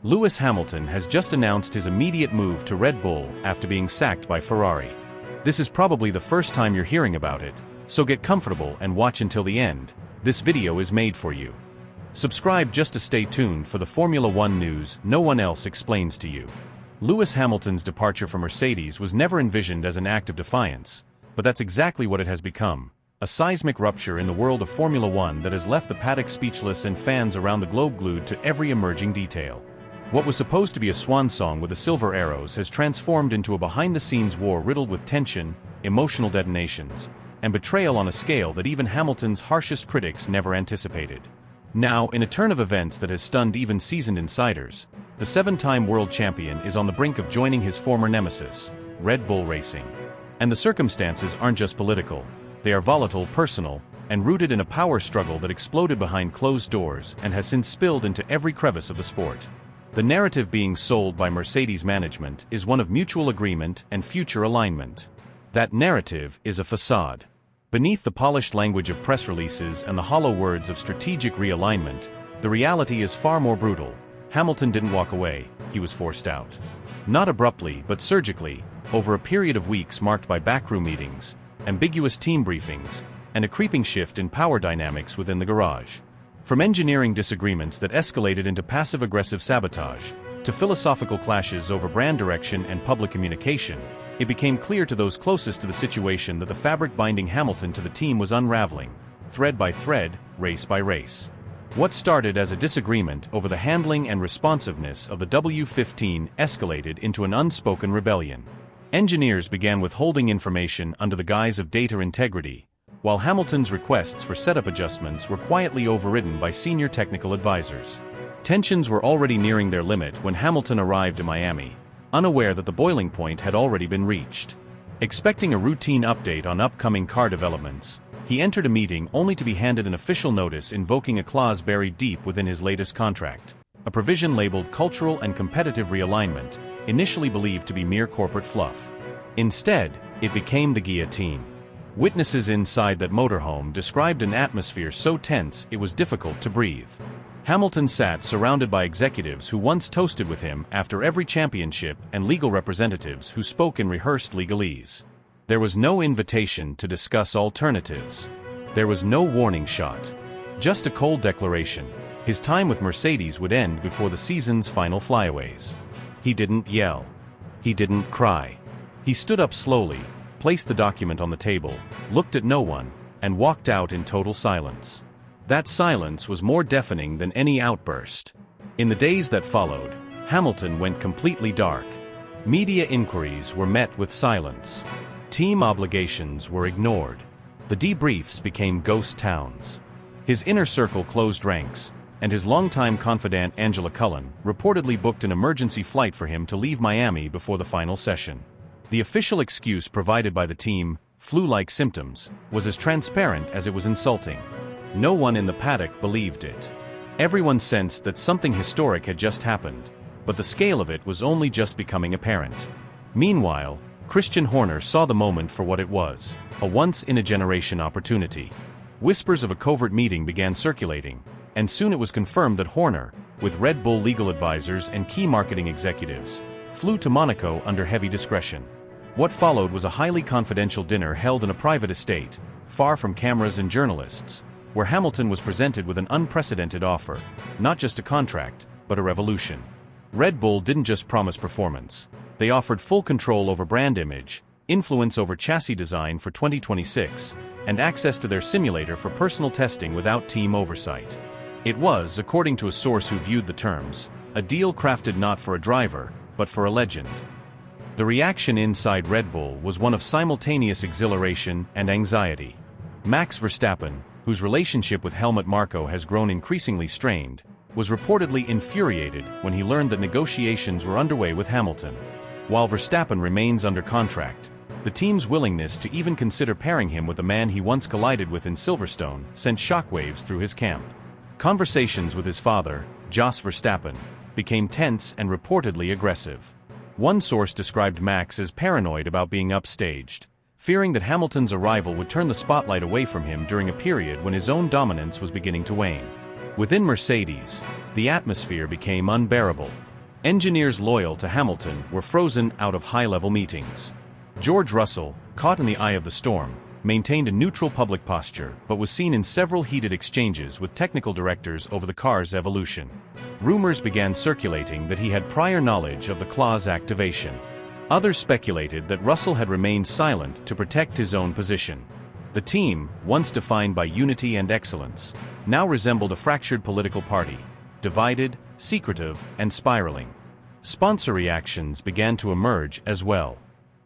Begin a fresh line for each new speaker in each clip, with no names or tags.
Lewis Hamilton has just announced his immediate move to Red Bull after being sacked by Ferrari. This is probably the first time you're hearing about it, so get comfortable and watch until the end. This video is made for you. Subscribe just to stay tuned for the Formula One news no one else explains to you. Lewis Hamilton's departure from Mercedes was never envisioned as an act of defiance, but that's exactly what it has become. A seismic rupture in the world of Formula One that has left the paddock speechless and fans around the globe glued to every emerging detail. What was supposed to be a swan song with the silver arrows has transformed into a behind-the-scenes war riddled with tension, emotional detonations, and betrayal on a scale that even Hamilton's harshest critics never anticipated. Now, in a turn of events that has stunned even seasoned insiders, the seven-time world champion is on the brink of joining his former nemesis, Red Bull Racing. And the circumstances aren't just political, they are volatile, personal, and rooted in a power struggle that exploded behind closed doors and has since spilled into every crevice of the sport. The narrative being sold by Mercedes management is one of mutual agreement and future alignment. That narrative is a facade. Beneath the polished language of press releases and the hollow words of strategic realignment, the reality is far more brutal. Hamilton didn't walk away, he was forced out. Not abruptly, but surgically, over a period of weeks marked by backroom meetings, ambiguous team briefings, and a creeping shift in power dynamics within the garage. From engineering disagreements that escalated into passive-aggressive sabotage, to philosophical clashes over brand direction and public communication, it became clear to those closest to the situation that the fabric binding Hamilton to the team was unraveling, thread by thread, race by race. What started as a disagreement over the handling and responsiveness of the W15 escalated into an unspoken rebellion. Engineers began withholding information under the guise of data integrity, while Hamilton's requests for setup adjustments were quietly overridden by senior technical advisors. Tensions were already nearing their limit when Hamilton arrived in Miami, unaware that the boiling point had already been reached. Expecting a routine update on upcoming car developments, he entered a meeting only to be handed an official notice invoking a clause buried deep within his latest contract, a provision labeled cultural and competitive realignment, initially believed to be mere corporate fluff. Instead, it became the guillotine. Witnesses inside that motorhome described an atmosphere so tense it was difficult to breathe. Hamilton sat surrounded by executives who once toasted with him after every championship and legal representatives who spoke in rehearsed legalese. There was no invitation to discuss alternatives. There was no warning shot. Just a cold declaration. His time with Mercedes would end before the season's final flyaways. He didn't yell. He didn't cry. He stood up slowly, placed the document on the table, looked at no one, and walked out in total silence. That silence was more deafening than any outburst. In the days that followed, Hamilton went completely dark. Media inquiries were met with silence. Team obligations were ignored. The debriefs became ghost towns. His inner circle closed ranks, and his longtime confidant Angela Cullen reportedly booked an emergency flight for him to leave Miami before the final session. The official excuse provided by the team, flu-like symptoms, was as transparent as it was insulting. No one in the paddock believed it. Everyone sensed that something historic had just happened, but the scale of it was only just becoming apparent. Meanwhile, Christian Horner saw the moment for what it was, a once-in-a-generation opportunity. Whispers of a covert meeting began circulating, and soon it was confirmed that Horner, with Red Bull legal advisors and key marketing executives, flew to Monaco under heavy discretion. What followed was a highly confidential dinner held in a private estate, far from cameras and journalists, where Hamilton was presented with an unprecedented offer, not just a contract, but a revolution. Red Bull didn't just promise performance. They offered full control over brand image, influence over chassis design for 2026, and access to their simulator for personal testing without team oversight. It was, according to a source who viewed the terms, a deal crafted not for a driver, but for a legend. The reaction inside Red Bull was one of simultaneous exhilaration and anxiety. Max Verstappen, whose relationship with Helmut Marko has grown increasingly strained, was reportedly infuriated when he learned that negotiations were underway with Hamilton. While Verstappen remains under contract, the team's willingness to even consider pairing him with a man he once collided with in Silverstone sent shockwaves through his camp. Conversations with his father, Jos Verstappen, became tense and reportedly aggressive. One source described Max as paranoid about being upstaged, fearing that Hamilton's arrival would turn the spotlight away from him during a period when his own dominance was beginning to wane. Within Mercedes, the atmosphere became unbearable. Engineers loyal to Hamilton were frozen out of high-level meetings. George Russell, caught in the eye of the storm, maintained a neutral public posture but was seen in several heated exchanges with technical directors over the car's evolution. Rumors began circulating that he had prior knowledge of the claw's activation. Others speculated that Russell had remained silent to protect his own position. The team, once defined by unity and excellence, now resembled a fractured political party, divided, secretive, and spiraling. Sponsor reactions began to emerge as well.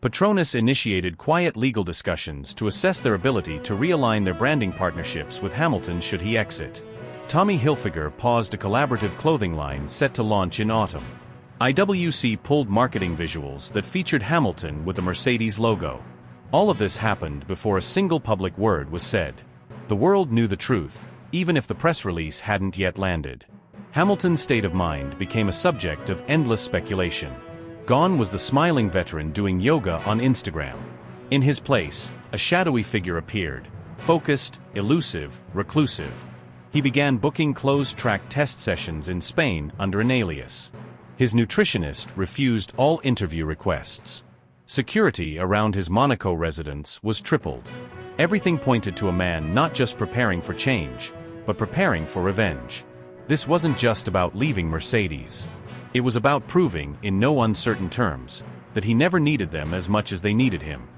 Petronas initiated quiet legal discussions to assess their ability to realign their branding partnerships with Hamilton should he exit. Tommy Hilfiger paused a collaborative clothing line set to launch in autumn. IWC pulled marketing visuals that featured Hamilton with the Mercedes logo. All of this happened before a single public word was said. The world knew the truth, even if the press release hadn't yet landed. Hamilton's state of mind became a subject of endless speculation. Gone was the smiling veteran doing yoga on Instagram. In his place, a shadowy figure appeared, focused, elusive, reclusive. He began booking closed-track test sessions in Spain under an alias. His nutritionist refused all interview requests. Security around his Monaco residence was tripled. Everything pointed to a man not just preparing for change, but preparing for revenge. This wasn't just about leaving Mercedes. It was about proving, in no uncertain terms, that he never needed them as much as they needed him.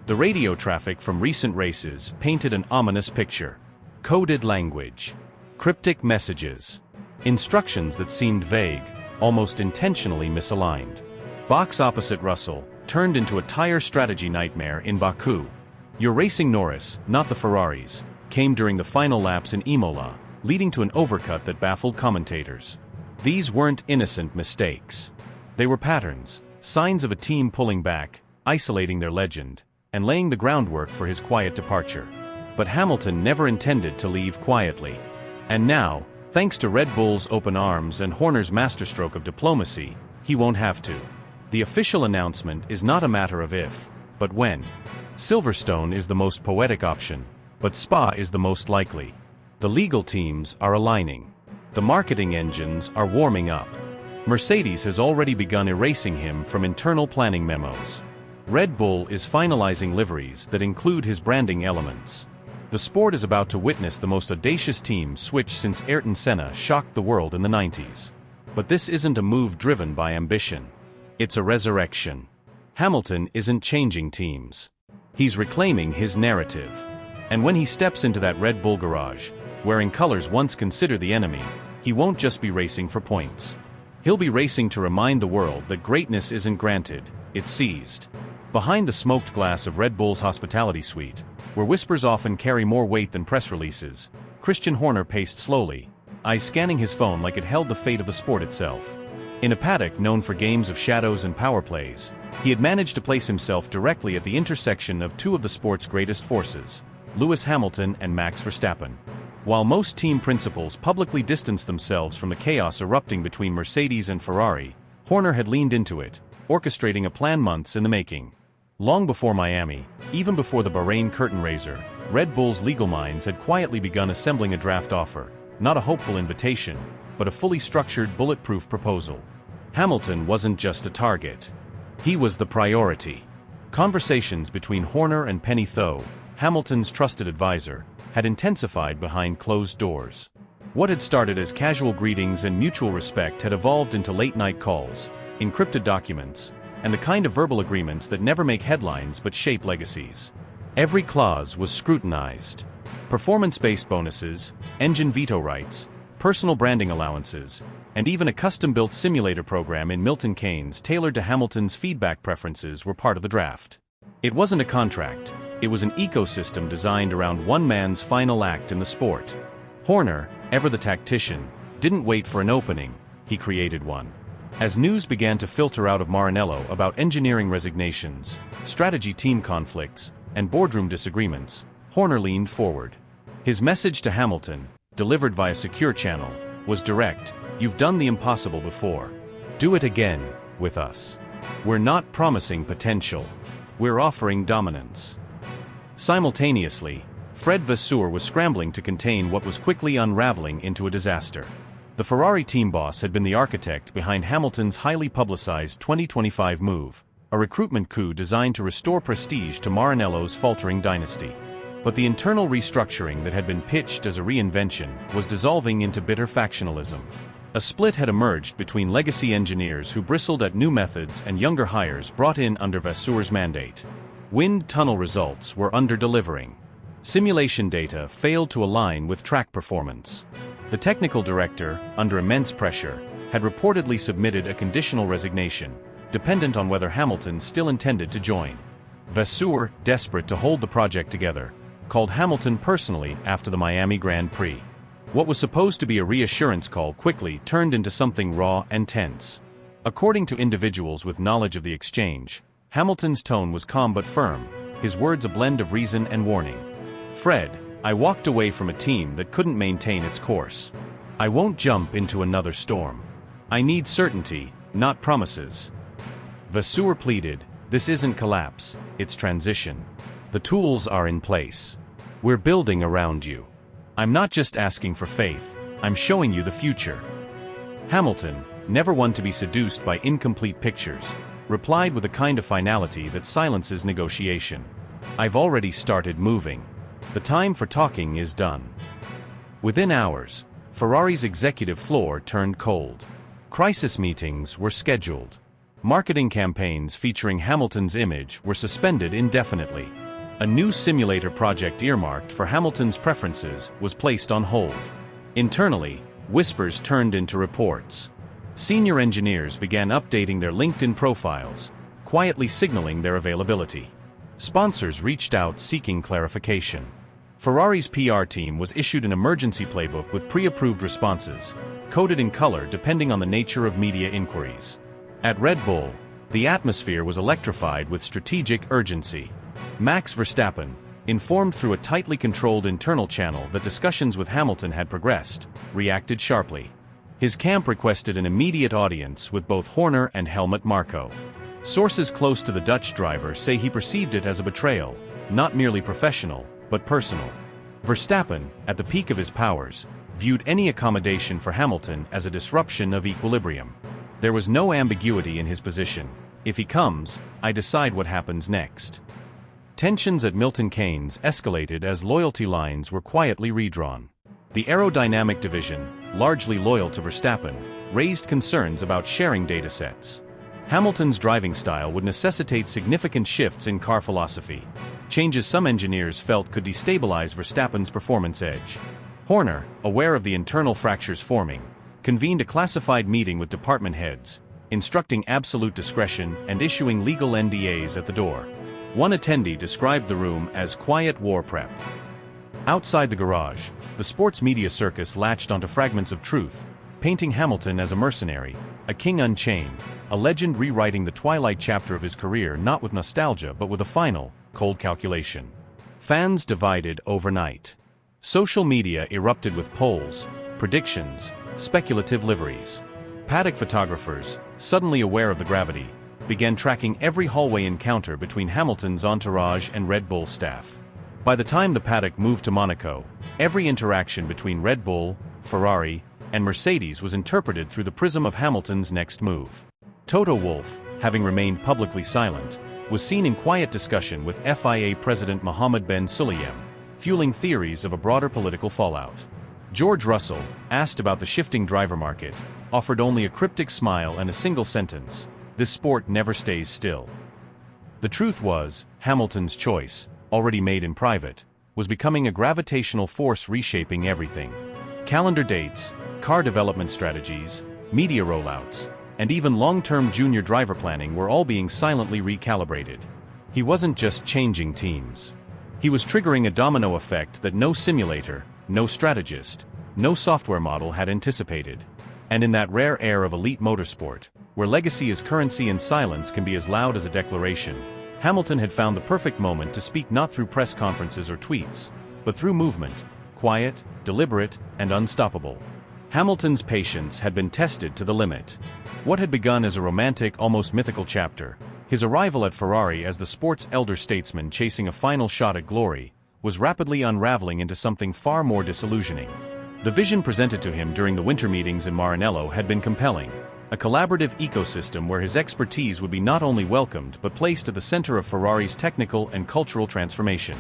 The radio traffic from recent races painted an ominous picture. Coded language. Cryptic messages. Instructions that seemed vague, almost intentionally misaligned. Box opposite Russell turned into a tire strategy nightmare in Baku. "You're racing Norris, not the Ferraris," came during the final laps in Imola, leading to an overcut that baffled commentators. These weren't innocent mistakes. They were patterns, signs of a team pulling back, isolating their legend, and laying the groundwork for his quiet departure. But Hamilton never intended to leave quietly. And now, thanks to Red Bull's open arms and Horner's masterstroke of diplomacy, he won't have to. The official announcement is not a matter of if, but when. Silverstone is the most poetic option, but Spa is the most likely. The legal teams are aligning. The marketing engines are warming up. Mercedes has already begun erasing him from internal planning memos. Red Bull is finalizing liveries that include his branding elements. The sport is about to witness the most audacious team switch since Ayrton Senna shocked the world in the 90s. But this isn't a move driven by ambition. It's a resurrection. Hamilton isn't changing teams. He's reclaiming his narrative. And when he steps into that Red Bull garage, wearing colors once considered the enemy, he won't just be racing for points. He'll be racing to remind the world that greatness isn't granted, it's seized. Behind the smoked glass of Red Bull's hospitality suite, where whispers often carry more weight than press releases, Christian Horner paced slowly, eyes scanning his phone like it held the fate of the sport itself. In a paddock known for games of shadows and power plays, he had managed to place himself directly at the intersection of two of the sport's greatest forces, Lewis Hamilton and Max Verstappen. While most team principals publicly distanced themselves from the chaos erupting between Mercedes and Ferrari, Horner had leaned into it, orchestrating a plan months in the making. Long before Miami, even before the Bahrain curtain raiser, Red Bull's legal minds had quietly begun assembling a draft offer, not a hopeful invitation, but a fully structured, bulletproof proposal. Hamilton wasn't just a target. He was the priority. Conversations between Horner and Penny Tho, Hamilton's trusted advisor, had intensified behind closed doors. What had started as casual greetings and mutual respect had evolved into late-night calls, encrypted documents, and the kind of verbal agreements that never make headlines but shape legacies. Every clause was scrutinized. Performance-based bonuses, engine veto rights, personal branding allowances, and even a custom-built simulator program in Milton Keynes tailored to Hamilton's feedback preferences were part of the draft. It wasn't a contract. It was an ecosystem designed around one man's final act in the sport. Horner, ever the tactician, didn't wait for an opening, he created one. As news began to filter out of Maranello about engineering resignations, strategy team conflicts, and boardroom disagreements, Horner leaned forward. His message to Hamilton, delivered via secure channel, was direct: "You've done the impossible before. Do it again, with us. We're not promising potential. We're offering dominance." Simultaneously, Fred Vasseur was scrambling to contain what was quickly unraveling into a disaster. The Ferrari team boss had been the architect behind Hamilton's highly publicized 2025 move, a recruitment coup designed to restore prestige to Maranello's faltering dynasty. But the internal restructuring that had been pitched as a reinvention was dissolving into bitter factionalism. A split had emerged between legacy engineers who bristled at new methods and younger hires brought in under Vasseur's mandate. Wind tunnel results were under-delivering. Simulation data failed to align with track performance. The technical director, under immense pressure, had reportedly submitted a conditional resignation, dependent on whether Hamilton still intended to join. Vasseur, desperate to hold the project together, called Hamilton personally after the Miami Grand Prix. What was supposed to be a reassurance call quickly turned into something raw and tense. According to individuals with knowledge of the exchange, Hamilton's tone was calm but firm, his words a blend of reason and warning. "Fred, I walked away from a team that couldn't maintain its course. I won't jump into another storm. I need certainty, not promises." Vasseur pleaded, "This isn't collapse, it's transition. The tools are in place. We're building around you. I'm not just asking for faith, I'm showing you the future." Hamilton, never one to be seduced by incomplete pictures, replied with a kind of finality that silences negotiation. "I've already started moving. The time for talking is done." Within hours, Ferrari's executive floor turned cold. Crisis meetings were scheduled. Marketing campaigns featuring Hamilton's image were suspended indefinitely. A new simulator project earmarked for Hamilton's preferences was placed on hold. Internally, whispers turned into reports. Senior engineers began updating their LinkedIn profiles, quietly signaling their availability. Sponsors reached out seeking clarification. Ferrari's PR team was issued an emergency playbook with pre-approved responses, coded in color depending on the nature of media inquiries. At Red Bull, the atmosphere was electrified with strategic urgency. Max Verstappen, informed through a tightly controlled internal channel that discussions with Hamilton had progressed, reacted sharply. His camp requested an immediate audience with both Horner and Helmut Marko. Sources close to the Dutch driver say he perceived it as a betrayal, not merely professional, but personal. Verstappen, at the peak of his powers, viewed any accommodation for Hamilton as a disruption of equilibrium. There was no ambiguity in his position. "If he comes, I decide what happens next." Tensions at Milton Keynes escalated as loyalty lines were quietly redrawn. The aerodynamic division, largely loyal to Verstappen, raised concerns about sharing datasets. Hamilton's driving style would necessitate significant shifts in car philosophy, changes some engineers felt could destabilize Verstappen's performance edge. Horner, aware of the internal fractures forming, convened a classified meeting with department heads, instructing absolute discretion and issuing legal NDAs at the door. One attendee described the room as quiet war prep. Outside the garage, the sports media circus latched onto fragments of truth, painting Hamilton as a mercenary, a king unchained, a legend rewriting the twilight chapter of his career not with nostalgia but with a final, cold calculation. Fans divided overnight. Social media erupted with polls, predictions, speculative liveries. Paddock photographers, suddenly aware of the gravity, began tracking every hallway encounter between Hamilton's entourage and Red Bull staff. By the time the Paddock moved to Monaco, every interaction between Red Bull, Ferrari, and Mercedes was interpreted through the prism of Hamilton's next move. Toto Wolff, having remained publicly silent, was seen in quiet discussion with FIA President Mohammed Ben Sulayem, fueling theories of a broader political fallout. George Russell, asked about the shifting driver market, offered only a cryptic smile and a single sentence: "This sport never stays still." The truth was, Hamilton's choice, already made in private, was becoming a gravitational force reshaping everything. Calendar dates, car development strategies, media rollouts, and even long-term junior driver planning were all being silently recalibrated. He wasn't just changing teams. He was triggering a domino effect that no simulator, no strategist, no software model had anticipated. And in that rare air of elite motorsport, where legacy is currency and silence can be as loud as a declaration, Hamilton had found the perfect moment to speak not through press conferences or tweets, but through movement, quiet, deliberate, and unstoppable. Hamilton's patience had been tested to the limit. What had begun as a romantic, almost mythical chapter, his arrival at Ferrari as the sport's elder statesman chasing a final shot at glory, was rapidly unraveling into something far more disillusioning. The vision presented to him during the winter meetings in Maranello had been compelling, a collaborative ecosystem where his expertise would be not only welcomed but placed at the center of Ferrari's technical and cultural transformation.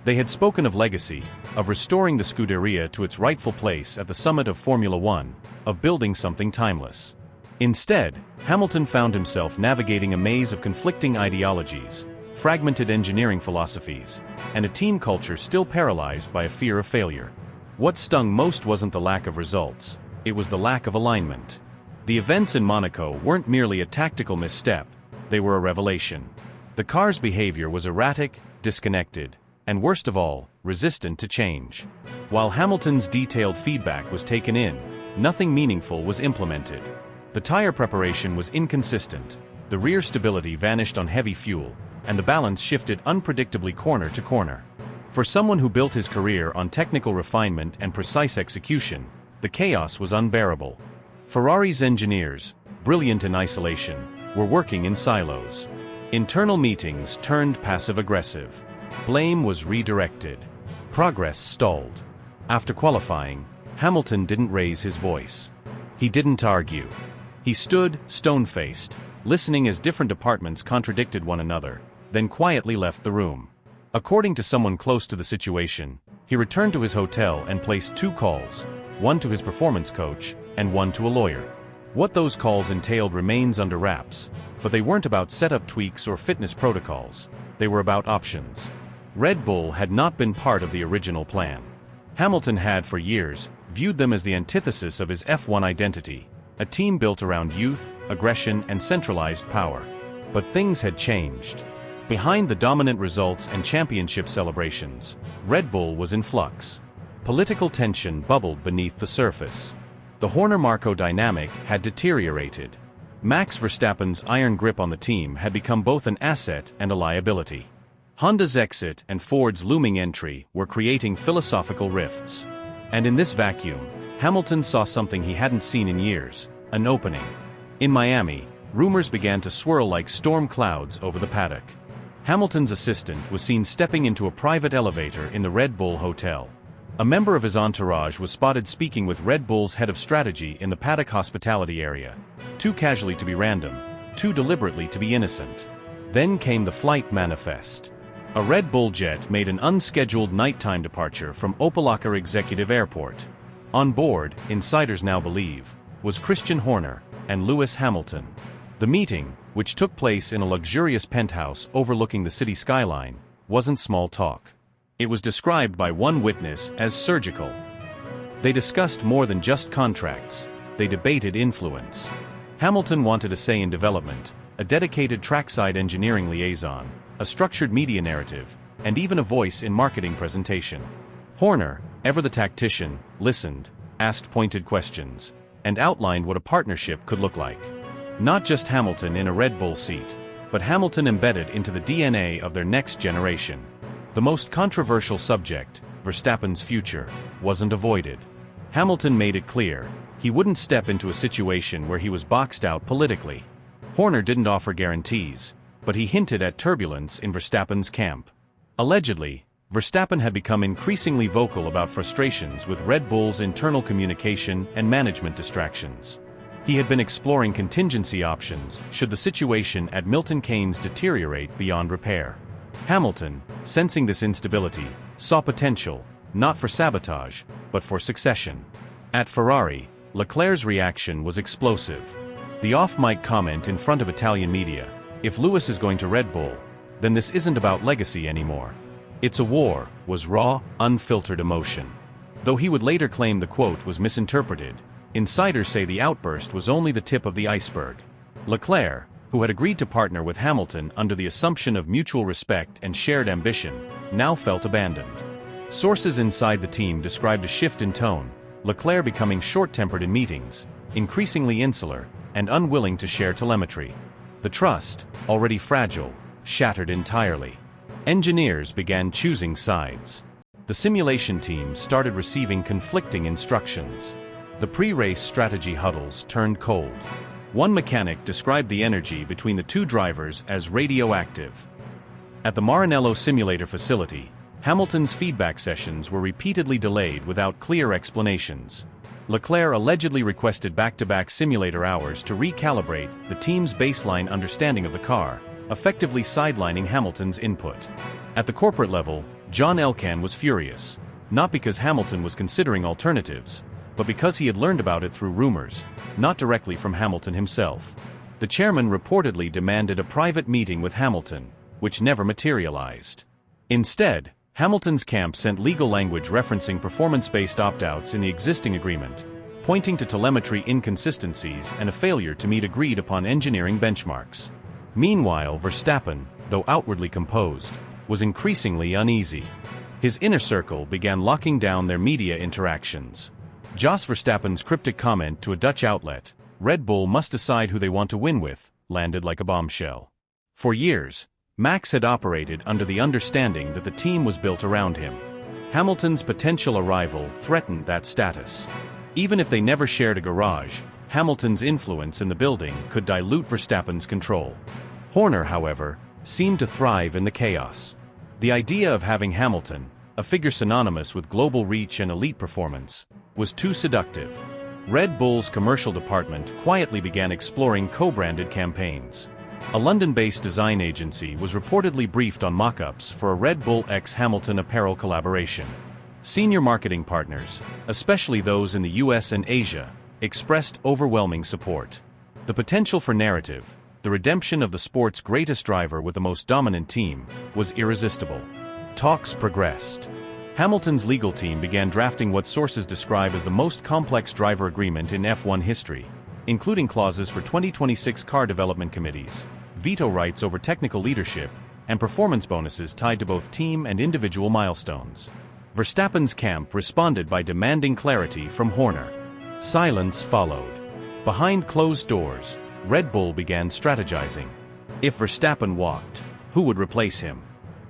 They had spoken of legacy, of restoring the Scuderia to its rightful place at the summit of Formula One, of building something timeless. Instead, Hamilton found himself navigating a maze of conflicting ideologies, fragmented engineering philosophies, and a team culture still paralyzed by a fear of failure. What stung most wasn't the lack of results, it was the lack of alignment. The events in Monaco weren't merely a tactical misstep, they were a revelation. The car's behavior was erratic, disconnected, and worst of all, resistant to change. While Hamilton's detailed feedback was taken in, nothing meaningful was implemented. The tire preparation was inconsistent, the rear stability vanished on heavy fuel, and the balance shifted unpredictably corner to corner. For someone who built his career on technical refinement and precise execution, the chaos was unbearable. Ferrari's engineers, brilliant in isolation, were working in silos. Internal meetings turned passive-aggressive. Blame was redirected. Progress stalled. After qualifying, Hamilton didn't raise his voice. He didn't argue. He stood, stone-faced, listening as different departments contradicted one another, then quietly left the room. According to someone close to the situation, he returned to his hotel and placed 2 calls, one to his performance coach and one to a lawyer. What those calls entailed remains under wraps, but they weren't about setup tweaks or fitness protocols. They were about options. Red Bull had not been part of the original plan. Hamilton had for years viewed them as the antithesis of his F1 identity, a team built around youth, aggression, and centralized power. But things had changed. Behind the dominant results and championship celebrations, Red Bull was in flux. Political tension bubbled beneath the surface. The Horner-Marko dynamic had deteriorated. Max Verstappen's iron grip on the team had become both an asset and a liability. Honda's exit and Ford's looming entry were creating philosophical rifts. And in this vacuum, Hamilton saw something he hadn't seen in years, an opening. In Miami, rumors began to swirl like storm clouds over the paddock. Hamilton's assistant was seen stepping into a private elevator in the Red Bull hotel. A member of his entourage was spotted speaking with Red Bull's head of strategy in the Paddock hospitality area, too casually to be random, too deliberately to be innocent. Then came the flight manifest. A Red Bull jet made an unscheduled nighttime departure from Opa-locka Executive Airport. On board, insiders now believe, was Christian Horner and Lewis Hamilton. The meeting, which took place in a luxurious penthouse overlooking the city skyline, wasn't small talk. It was described by one witness as surgical. They discussed more than just contracts, they debated influence. Hamilton wanted a say in development, a dedicated trackside engineering liaison, a structured media narrative, and even a voice in marketing presentation. Horner, ever the tactician, listened, asked pointed questions, and outlined what a partnership could look like. Not just Hamilton in a Red Bull seat, but Hamilton embedded into the DNA of their next generation. The most controversial subject, Verstappen's future, wasn't avoided. Hamilton made it clear, he wouldn't step into a situation where he was boxed out politically. Horner didn't offer guarantees, but he hinted at turbulence in Verstappen's camp. Allegedly, Verstappen had become increasingly vocal about frustrations with Red Bull's internal communication and management distractions. He had been exploring contingency options should the situation at Milton Keynes deteriorate beyond repair. Hamilton, sensing this instability, saw potential, not for sabotage, but for succession. At Ferrari, Leclerc's reaction was explosive. The off-mic comment in front of Italian media, "If Lewis is going to Red Bull, then this isn't about legacy anymore. It's a war," was raw, unfiltered emotion. Though he would later claim the quote was misinterpreted, insiders say the outburst was only the tip of the iceberg. Leclerc, who had agreed to partner with Hamilton under the assumption of mutual respect and shared ambition, now felt abandoned. Sources inside the team described a shift in tone, Leclerc becoming short-tempered in meetings, increasingly insular, and unwilling to share telemetry. The trust, already fragile, shattered entirely. Engineers began choosing sides. The simulation team started receiving conflicting instructions. The pre-race strategy huddles turned cold. One mechanic described the energy between the two drivers as radioactive. At the Maranello simulator facility, Hamilton's feedback sessions were repeatedly delayed without clear explanations. Leclerc allegedly requested back-to-back simulator hours to recalibrate the team's baseline understanding of the car, effectively sidelining Hamilton's input. At the corporate level, John Elkann was furious, not because Hamilton was considering alternatives, but because he had learned about it through rumors, not directly from Hamilton himself. The chairman reportedly demanded a private meeting with Hamilton, which never materialized. Instead, Hamilton's camp sent legal language referencing performance-based opt-outs in the existing agreement, pointing to telemetry inconsistencies and a failure to meet agreed-upon engineering benchmarks. Meanwhile, Verstappen, though outwardly composed, was increasingly uneasy. His inner circle began locking down their media interactions. Jos Verstappen's cryptic comment to a Dutch outlet, "Red Bull must decide who they want to win with," landed like a bombshell. For years, Max had operated under the understanding that the team was built around him. Hamilton's potential arrival threatened that status. Even if they never shared a garage, Hamilton's influence in the building could dilute Verstappen's control. Horner, however, seemed to thrive in the chaos. The idea of having Hamilton, a figure synonymous with global reach and elite performance, was too seductive. Red Bull's commercial department quietly began exploring co-branded campaigns. A London-based design agency was reportedly briefed on mock-ups for a Red Bull x Hamilton apparel collaboration. Senior marketing partners, especially those in the US and Asia, expressed overwhelming support. The potential for narrative, the redemption of the sport's greatest driver with the most dominant team, was irresistible. Talks progressed. Hamilton's legal team began drafting what sources describe as the most complex driver agreement in F1 history, including clauses for 2026 car development committees, veto rights over technical leadership, and performance bonuses tied to both team and individual milestones. Verstappen's camp responded by demanding clarity from Horner. Silence followed. Behind closed doors, Red Bull began strategizing. If Verstappen walked, who would replace him?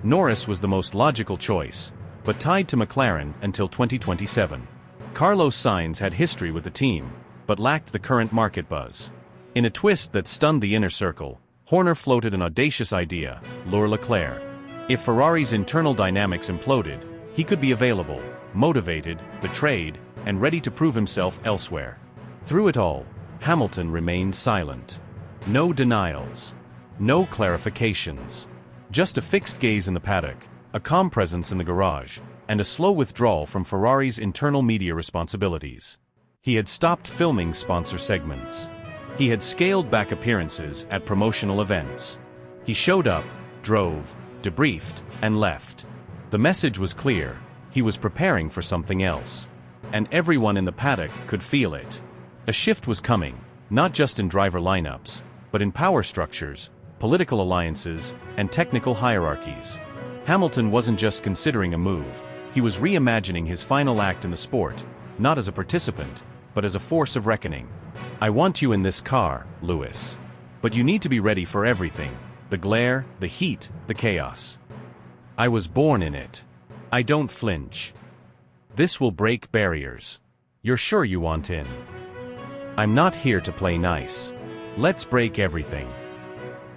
Norris was the most logical choice, but tied to McLaren until 2027. Carlos Sainz had history with the team, but lacked the current market buzz. In a twist that stunned the inner circle, Horner floated an audacious idea: lure Leclerc. If Ferrari's internal dynamics imploded, he could be available, motivated, betrayed, and ready to prove himself elsewhere. Through it all, Hamilton remained silent. No denials. No clarifications. Just a fixed gaze in the paddock, a calm presence in the garage, and a slow withdrawal from Ferrari's internal media responsibilities. He had stopped filming sponsor segments. He had scaled back appearances at promotional events. He showed up, drove, debriefed, and left. The message was clear: he was preparing for something else. And everyone in the paddock could feel it. A shift was coming, not just in driver lineups, but in power structures, political alliances, and technical hierarchies. Hamilton wasn't just considering a move, he was reimagining his final act in the sport, not as a participant, but as a force of reckoning. "I want you in this car, Lewis. But you need to be ready for everything: the glare, the heat, the chaos. I was born in it. I don't flinch. This will break barriers. You're sure you want in? I'm not here to play nice. Let's break everything."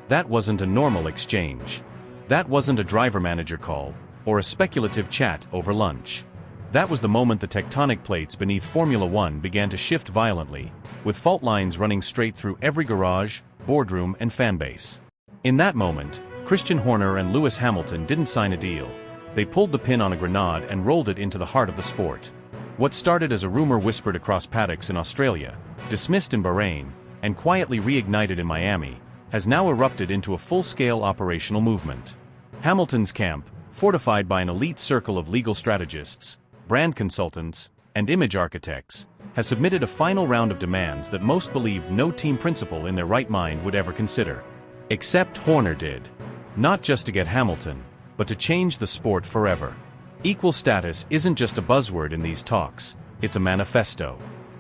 That wasn't a normal exchange. That wasn't a driver-manager call, or a speculative chat over lunch. That was the moment the tectonic plates beneath Formula One began to shift violently, with fault lines running straight through every garage, boardroom, and fanbase. In that moment, Christian Horner and Lewis Hamilton didn't sign a deal. They pulled the pin on a grenade and rolled it into the heart of the sport. What started as a rumor whispered across paddocks in Australia, dismissed in Bahrain, and quietly reignited in Miami, has now erupted into a full-scale operational movement. Hamilton's camp, fortified by an elite circle of legal strategists, brand consultants, and image architects, has submitted a final round of demands that most believed no team principal in their right mind would ever consider. Except Horner did. Not just to get Hamilton, but to change the sport forever. Equal status isn't just a buzzword in these talks, it's a manifesto.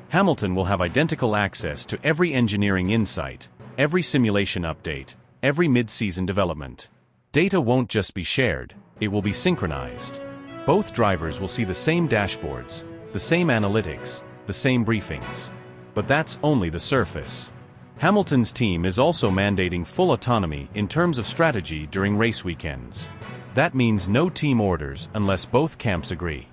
Hamilton will have identical access to every engineering insight, every simulation update, every mid-season development. Data won't just be shared, it will be synchronized. Both drivers will see the same dashboards, the same analytics, the same briefings. But that's only the surface. Hamilton's team is also mandating full autonomy in terms of strategy during race weekends. That means no team orders unless both camps agree.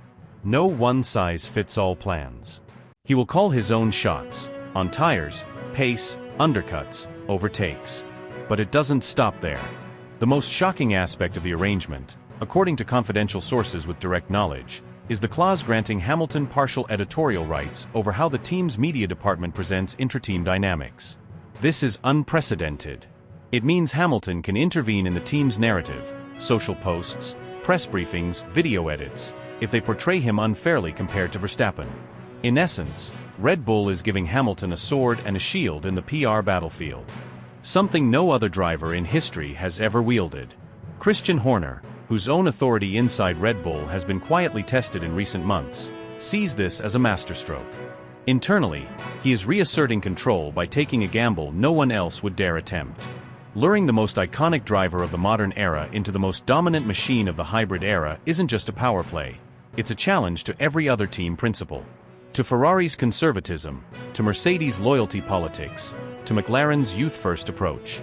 No one-size-fits-all plans. He will call his own shots, on tires, pace, undercuts, overtakes. But it doesn't stop there. The most shocking aspect of the arrangement, according to confidential sources with direct knowledge, is the clause granting Hamilton partial editorial rights over how the team's media department presents intra-team dynamics. This is unprecedented. It means Hamilton can intervene in the team's narrative, social posts, press briefings, video edits, if they portray him unfairly compared to Verstappen. In essence, Red Bull is giving Hamilton a sword and a shield in the PR battlefield. Something no other driver in history has ever wielded. Christian Horner, whose own authority inside Red Bull has been quietly tested in recent months, sees this as a masterstroke. Internally, he is reasserting control by taking a gamble no one else would dare attempt. Luring the most iconic driver of the modern era into the most dominant machine of the hybrid era isn't just a power play. It's a challenge to every other team principle. To Ferrari's conservatism, to Mercedes' loyalty politics, to McLaren's youth-first approach.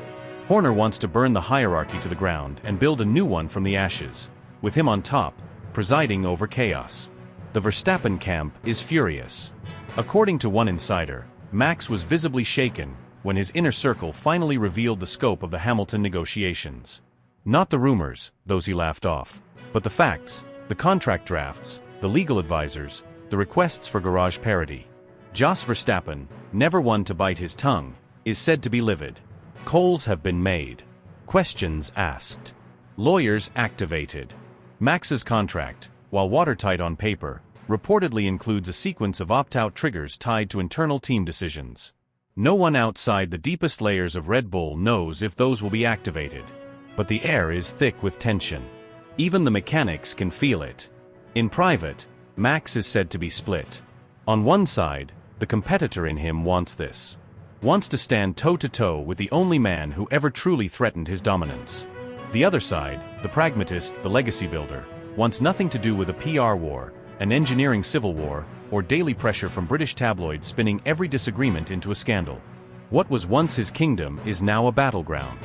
Horner wants to burn the hierarchy to the ground and build a new one from the ashes, with him on top, presiding over chaos. The Verstappen camp is furious. According to one insider, Max was visibly shaken when his inner circle finally revealed the scope of the Hamilton negotiations. Not the rumors, those he laughed off, but the facts, the contract drafts, the legal advisors, the requests for garage parity. Jos Verstappen, never one to bite his tongue, is said to be livid. Calls have been made. Questions asked. Lawyers activated. Max's contract, while watertight on paper, reportedly includes a sequence of opt-out triggers tied to internal team decisions. No one outside the deepest layers of Red Bull knows if those will be activated. But the air is thick with tension. Even the mechanics can feel it. In private, Max is said to be split. On one side, the competitor in him wants this. Wants to stand toe-to-toe with the only man who ever truly threatened his dominance. The other side, the pragmatist, the legacy builder, wants nothing to do with a PR war, an engineering civil war, or daily pressure from British tabloids spinning every disagreement into a scandal. What was once his kingdom is now a battleground.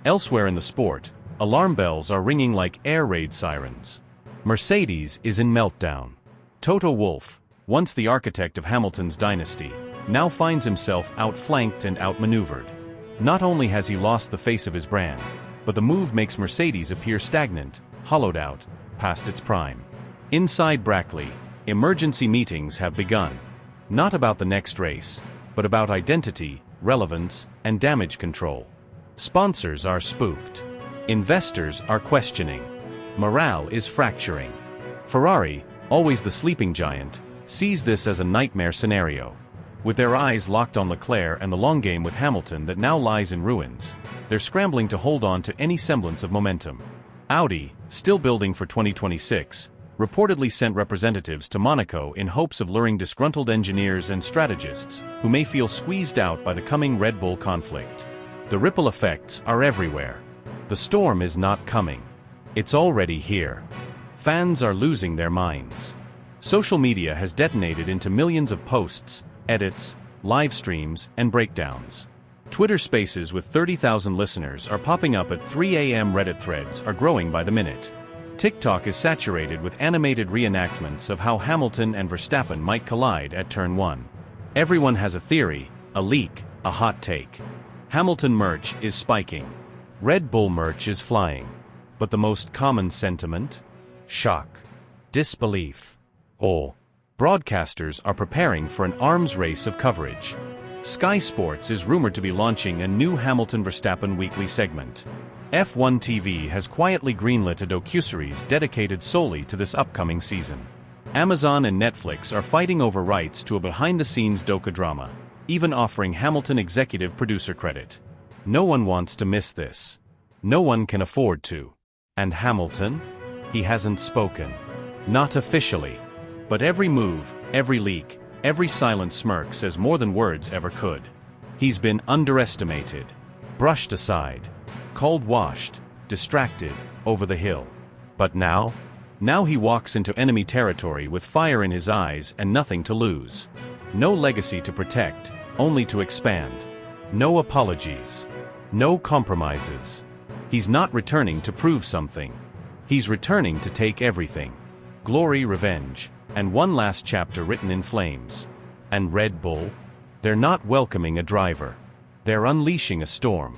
Elsewhere in the sport, alarm bells are ringing like air raid sirens. Mercedes is in meltdown. Toto Wolff, once the architect of Hamilton's dynasty, now finds himself outflanked and outmaneuvered. Not only has he lost the face of his brand, but the move makes Mercedes appear stagnant, hollowed out, past its prime. Inside Brackley, emergency meetings have begun. Not about the next race, but about identity, relevance, and damage control. Sponsors are spooked. Investors are questioning. Morale is fracturing. Ferrari, always the sleeping giant, sees this as a nightmare scenario. With their eyes locked on Leclerc and the long game with Hamilton that now lies in ruins, they're scrambling to hold on to any semblance of momentum. Audi, still building for 2026, reportedly sent representatives to Monaco in hopes of luring disgruntled engineers and strategists who may feel squeezed out by the coming Red Bull conflict. The ripple effects are everywhere. The storm is not coming. It's already here. Fans are losing their minds. Social media has detonated into millions of posts, edits, live streams, and breakdowns. Twitter Spaces with 30,000 listeners are popping up at 3 a.m. Reddit threads are growing by the minute. TikTok is saturated with animated reenactments of how Hamilton and Verstappen might collide at turn 1. Everyone has a theory, a leak, a hot take. Hamilton merch is spiking. Red Bull merch is flying. But the most common sentiment? Shock. Disbelief. Or broadcasters are preparing for an arms race of coverage. Sky Sports is rumored to be launching a new Hamilton-Verstappen weekly segment. F1 TV has quietly greenlit a docuseries dedicated solely to this upcoming season. Amazon and Netflix are fighting over rights to a behind-the-scenes docudrama, even offering Hamilton executive producer credit. No one wants to miss this. No one can afford to. And Hamilton? He hasn't spoken. Not officially. But every move, every leak, every silent smirk says more than words ever could. He's been underestimated, brushed aside, called washed, distracted, over the hill. But now? Now he walks into enemy territory with fire in his eyes and nothing to lose. No legacy to protect, only to expand. No apologies. No compromises. He's not returning to prove something. He's returning to take everything. Glory, revenge, and one last chapter written in flames. And Red Bull? They're not welcoming a driver. They're unleashing a storm.